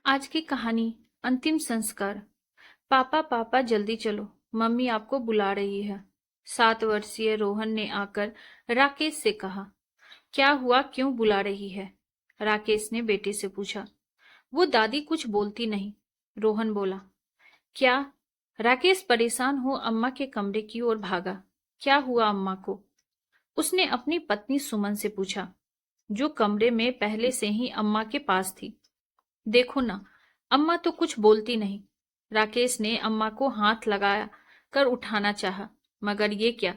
आज की कहानी अंतिम संस्कार। पापा पापा जल्दी चलो, मम्मी आपको बुला रही है। 7 वर्षीय रोहन ने आकर राकेश से कहा। क्या हुआ, क्यों बुला रही है? राकेश ने बेटे से पूछा। वो दादी कुछ बोलती नहीं, रोहन बोला। क्या? राकेश परेशान हो अम्मा के कमरे की ओर भागा। क्या हुआ अम्मा को? उसने अपनी पत्नी सुमन से पूछा, जो कमरे में पहले से ही अम्मा के पास थी। देखो ना, अम्मा तो कुछ बोलती नहीं। राकेश ने अम्मा को हाथ लगाया कर उठाना चाहा, मगर ये क्या,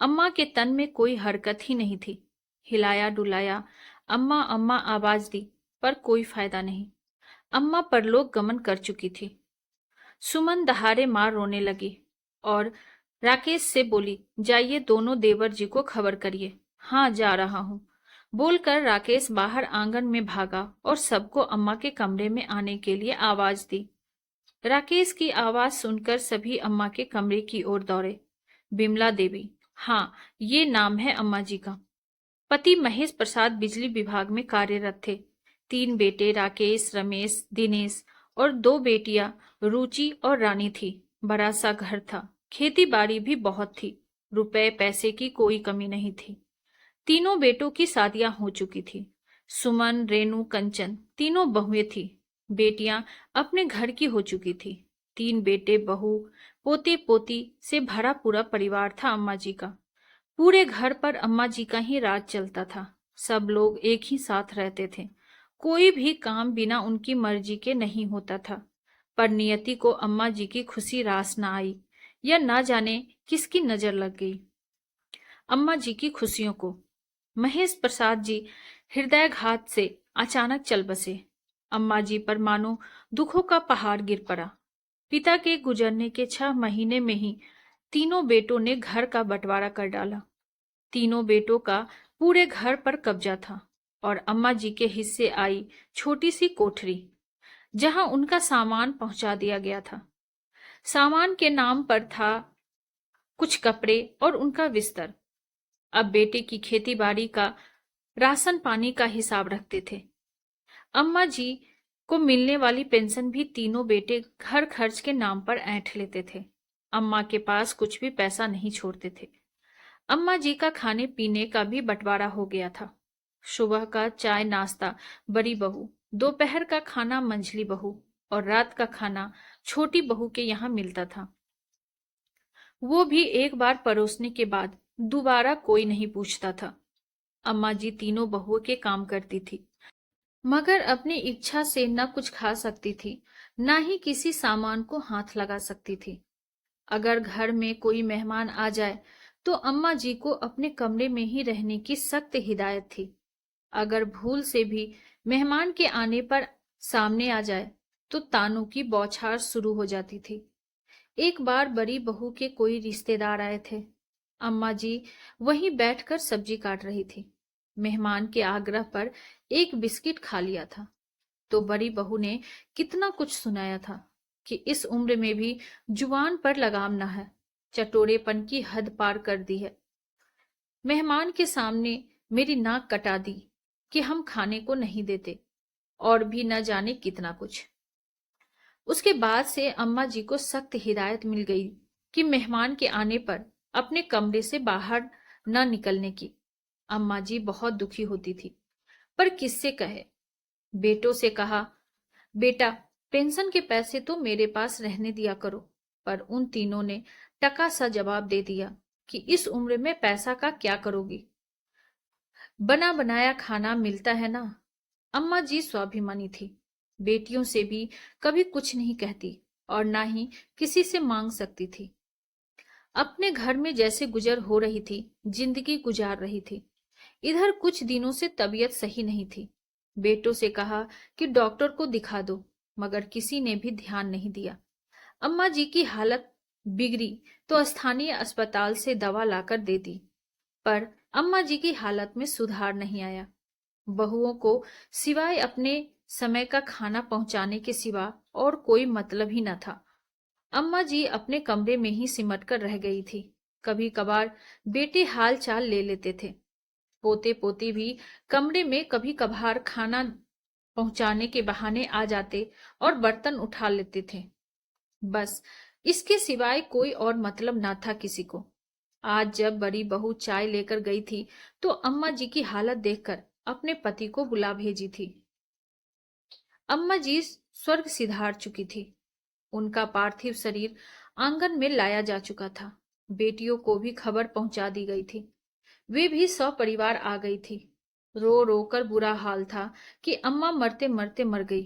अम्मा के तन में कोई हरकत ही नहीं थी। हिलाया डुलाया, अम्मा अम्मा आवाज दी, पर कोई फायदा नहीं। अम्मा परलोक गमन कर चुकी थी। सुमन दहाड़े मार रोने लगी और राकेश से बोली, जाइए दोनों देवर जी को खबर करिए। हाँ, जा रहा हूं, बोलकर राकेश बाहर आंगन में भागा और सबको अम्मा के कमरे में आने के लिए आवाज दी। राकेश की आवाज सुनकर सभी अम्मा के कमरे की ओर दौड़े। बिमला देवी, हाँ, ये नाम है अम्मा जी का। पति महेश प्रसाद बिजली विभाग में कार्यरत थे। 3 बेटे राकेश, रमेश, दिनेश और 2 बेटियां रुचि और रानी थी। बड़ा सा घर था, खेती बाड़ी भी बहुत थी। रुपए पैसे की कोई कमी नहीं थी। तीनों बेटों की शादियां हो चुकी थी। सुमन, रेणु, कंचन तीनों बहुएं थी। बेटियां अपने घर की हो चुकी थी। 3 बेटे, बहू, पोते पोती से भरा पूरा परिवार था अम्मा जी का। पूरे घर पर अम्मा जी का ही राज चलता था। सब लोग एक ही साथ रहते थे। कोई भी काम बिना उनकी मर्जी के नहीं होता था। पर नियति को अम्मा जी की खुशी रास न आई, या ना जाने किसकी नजर लग गई अम्मा जी की खुशियों को। महेश प्रसाद जी हृदयघात से अचानक चल बसे। अम्मा जी पर मानो दुखों का पहाड़ गिर पड़ा। पिता के गुजरने के 6 महीने में ही तीनों बेटों ने घर का बंटवारा कर डाला। तीनों बेटों का पूरे घर पर कब्जा था और अम्मा जी के हिस्से आई छोटी सी कोठरी, जहां उनका सामान पहुंचा दिया गया था। सामान के नाम पर था कुछ कपड़े और उनका बिस्तर। अब बेटे की खेती बाड़ी का, राशन पानी का हिसाब रखते थे। अम्मा जी को मिलने वाली पेंशन भी तीनों बेटे घर खर्च के नाम पर ऐंठ लेते थे। अम्मा के पास कुछ भी पैसा नहीं छोड़ते थे। अम्मा जी का खाने पीने का भी बंटवारा हो गया था। सुबह का चाय नाश्ता बड़ी बहू, दोपहर का खाना मंझली बहू और रात का खाना छोटी बहू के यहाँ मिलता था। वो भी एक बार परोसने के बाद दोबारा कोई नहीं पूछता था। अम्मा जी तीनों बहुओं के काम करती थी, मगर अपनी इच्छा से न कुछ खा सकती थी, न ही किसी सामान को हाथ लगा सकती थी। अगर घर में कोई मेहमान आ जाए तो अम्मा जी को अपने कमरे में ही रहने की सख्त हिदायत थी। अगर भूल से भी मेहमान के आने पर सामने आ जाए तो तानों की बौछार शुरू हो जाती थी। एक बार बड़ी बहू के कोई रिश्तेदार आए थे। अम्मा जी वहीं बैठकर सब्जी काट रही थी। मेहमान के आग्रह पर एक बिस्किट खा लिया था तो बड़ी बहू ने कितना कुछ सुनाया था कि इस उम्र में भी जुबान पर लगाम न है, चटोरेपन की हद पार कर दी है। मेहमान के सामने मेरी नाक कटा दी कि हम खाने को नहीं देते, और भी न जाने कितना कुछ। उसके बाद से अम्मा जी को सख्त हिदायत मिल गई कि मेहमान के आने पर अपने कमरे से बाहर न निकलने की। अम्मा जी बहुत दुखी होती थी, पर किससे कहे। बेटों से कहा, बेटा, पेंशन के पैसे तो मेरे पास रहने दिया करो। पर उन तीनों ने टका सा जवाब दे दिया कि इस उम्र में पैसा का क्या करोगी, बना बनाया खाना मिलता है ना। अम्मा जी स्वाभिमानी थी, बेटियों से भी कभी कुछ नहीं कहती और ना ही किसी से मांग सकती थी। अपने घर में जैसे गुजर हो रही थी, जिंदगी गुजार रही थी। इधर कुछ दिनों से तबीयत सही नहीं थी। बेटों से कहा कि डॉक्टर को दिखा दो, मगर किसी ने भी ध्यान नहीं दिया। अम्मा जी की हालत बिगड़ी तो स्थानीय अस्पताल से दवा लाकर दे दी, पर अम्मा जी की हालत में सुधार नहीं आया। बहुओं को सिवाय अपने समय का खाना पहुंचाने के सिवा और कोई मतलब ही न था। अम्मा जी अपने कमरे में ही सिमट कर रह गई थी। कभी कभार बेटे हाल चाल ले लेते थे। पोते पोती भी कमरे में कभी कभार खाना पहुंचाने के बहाने आ जाते और बर्तन उठा लेते थे। बस इसके सिवाय कोई और मतलब ना था किसी को। आज जब बड़ी बहू चाय लेकर गई थी तो अम्मा जी की हालत देखकर अपने पति को बुला भेजी थी। अम्मा जी स्वर्ग सिधार चुकी थी। उनका पार्थिव शरीर आंगन में लाया जा चुका था। बेटियों को भी खबर पहुंचा दी गई थी। वे भी सपरिवार आ गई थी। रो रो कर बुरा हाल था कि अम्मा मरते मरते मर गई,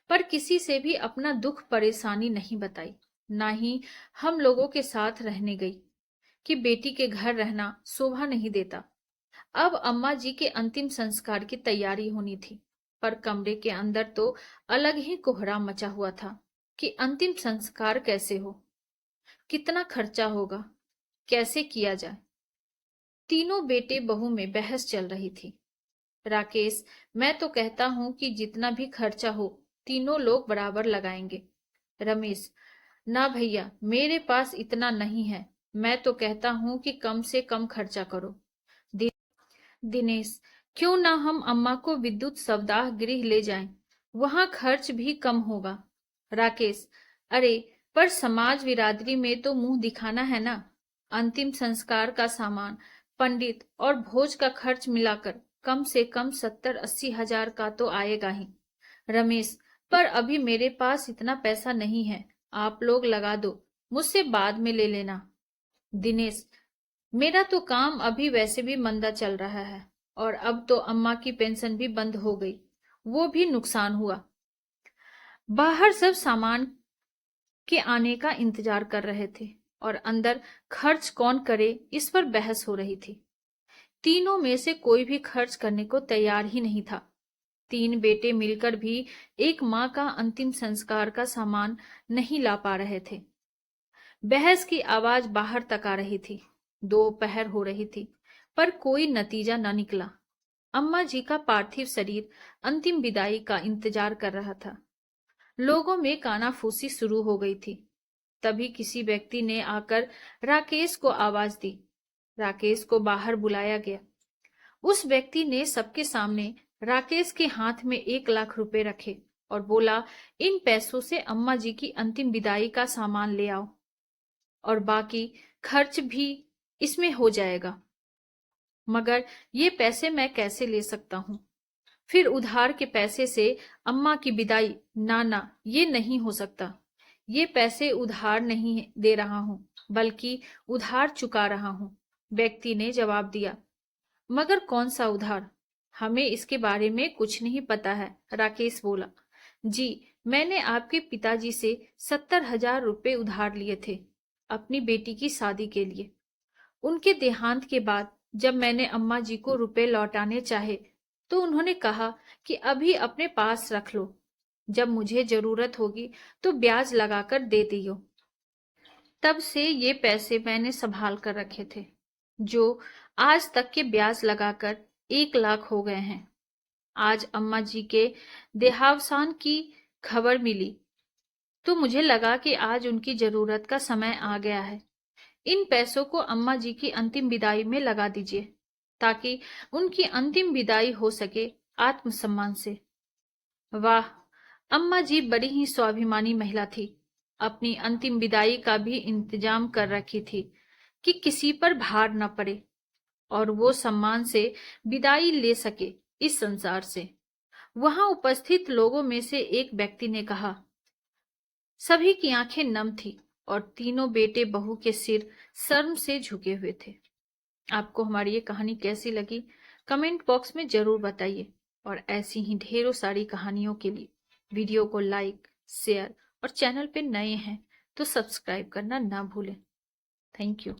पर किसी से भी अपना दुख परेशानी नहीं बताई, ना ही हम लोगों के साथ रहने गई कि बेटी के घर रहना शोभा नहीं देता। अब अम्मा जी के अंतिम संस्कार की तैयारी होनी थी, पर कमरे के अंदर तो अलग ही कोहराम मचा हुआ था कि अंतिम संस्कार कैसे हो, कितना खर्चा होगा, कैसे किया जाए। तीनों बेटे बहू में बहस चल रही थी। राकेश, मैं तो कहता हूं कि जितना भी खर्चा हो तीनों लोग बराबर लगाएंगे। रमेश, ना भैया, मेरे पास इतना नहीं है, मैं तो कहता हूं कि कम से कम खर्चा करो। दिनेश, क्यों ना हम अम्मा को विद्युत शवदाह गृह ले जाएं, वहां खर्च भी कम होगा। राकेश, अरे पर समाज बिरादरी में तो मुंह दिखाना है ना। अंतिम संस्कार का सामान, पंडित और भोज का खर्च मिलाकर कम से कम 70-80 हजार का तो आएगा ही। रमेश, पर अभी मेरे पास इतना पैसा नहीं है, आप लोग लगा दो, मुझसे बाद में ले लेना। दिनेश, मेरा तो काम अभी वैसे भी मंदा चल रहा है, और अब तो अम्मा की पेंशन भी बंद हो गई, वो भी नुकसान हुआ। बाहर सब सामान के आने का इंतजार कर रहे थे और अंदर खर्च कौन करे इस पर बहस हो रही थी। तीनों में से कोई भी खर्च करने को तैयार ही नहीं था। तीन बेटे मिलकर भी एक मां का अंतिम संस्कार का सामान नहीं ला पा रहे थे। बहस की आवाज बाहर तक आ रही थी। दोपहर हो रही थी, पर कोई नतीजा न निकला। अम्मा जी का पार्थिव शरीर अंतिम विदाई का इंतजार कर रहा था। लोगों में कानाफूसी शुरू हो गई थी। तभी किसी व्यक्ति ने आकर राकेश को आवाज दी। राकेश को बाहर बुलाया गया। उस व्यक्ति ने सबके सामने राकेश के हाथ में 1 लाख रुपए रखे और बोला, इन पैसों से अम्मा जी की अंतिम विदाई का सामान ले आओ और बाकी खर्च भी इसमें हो जाएगा। मगर ये पैसे मैं कैसे ले सकता हूं? फिर उधार के पैसे से अम्मा की विदाई? ना ना, ये नहीं हो सकता। ये पैसे उधार नहीं दे रहा हूं, बल्कि उधार चुका रहा हूं, व्यक्ति ने जवाब दिया। मगर कौन सा उधार? हमें इसके बारे में कुछ नहीं पता है, राकेश बोला। जी, मैंने आपके पिताजी से 70 हजार रुपए उधार लिए थे अपनी बेटी की शादी के लिए। उनके देहांत के बाद जब मैंने अम्मा जी को रुपए लौटाने चाहे तो उन्होंने कहा कि अभी अपने पास रख लो, जब मुझे जरूरत होगी तो ब्याज लगाकर दे दियो। तब से ये पैसे मैंने संभाल कर रखे थे, जो आज तक के ब्याज लगाकर 1 लाख हो गए हैं। आज अम्मा जी के देहावसान की खबर मिली तो मुझे लगा कि आज उनकी जरूरत का समय आ गया है। इन पैसों को अम्मा जी की अंतिम विदाई में लगा दीजिए, ताकि उनकी अंतिम विदाई हो सके आत्मसम्मान से। वाह, अम्मा जी बड़ी ही स्वाभिमानी महिला थी। अपनी अंतिम विदाई का भी इंतजाम कर रखी थी कि किसी पर भार न पड़े और वो सम्मान से विदाई ले सके इस संसार से। वहां उपस्थित लोगों में से एक व्यक्ति ने कहा। सभी की आंखें नम थी और तीनों बेटे बहू के सिर शर्म से झुके हुए थे। आपको हमारी ये कहानी कैसी लगी कमेंट बॉक्स में जरूर बताइए, और ऐसी ही ढेरों सारी कहानियों के लिए वीडियो को लाइक, शेयर और चैनल पे नए हैं तो सब्सक्राइब करना ना भूलें। Thank you.